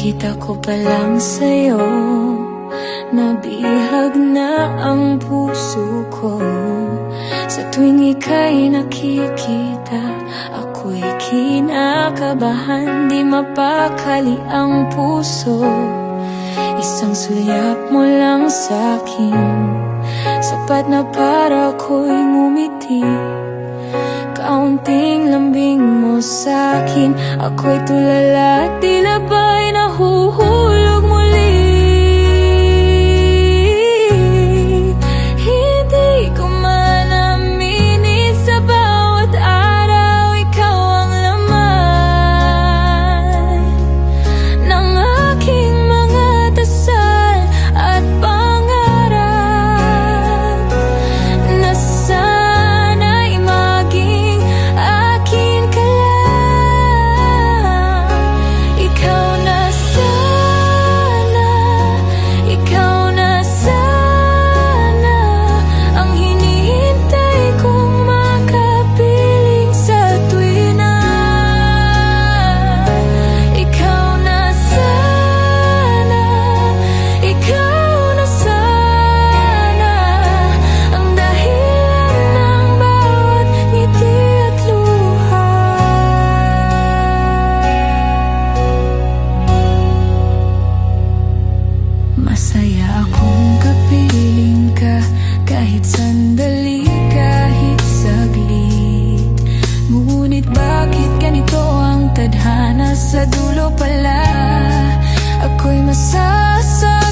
Pagkita ko pa lang sa'yo, nabihag na ang puso ko. Sa tuwing ika'y nakikita, ako'y kinakabahan. Di mapakali ang puso, isang sulyap mo lang sa'kin, sapat na para ako'y ngumiti. Kaunting lambing mo sa'kin, ako'y tulala at tila ba'y nahuhulog muli. Hindi ko man aminin, sa bawat araw ikaw ang laman ng aking mga dasal at pangarap, na sana'y maging akin ka lang. Ikaw na sana, ikaw na sana ang hinihintay kong makapiling sa tuwina. Ikaw na sana, ikaw na sana ang dahilan ng bawat ngiti at luha. Masaya akong kapiling ka, kahit sandali, kahit saglit. Ngunit bakit ganito ang tadhana? Sa dulo pala ako'y masasaktan.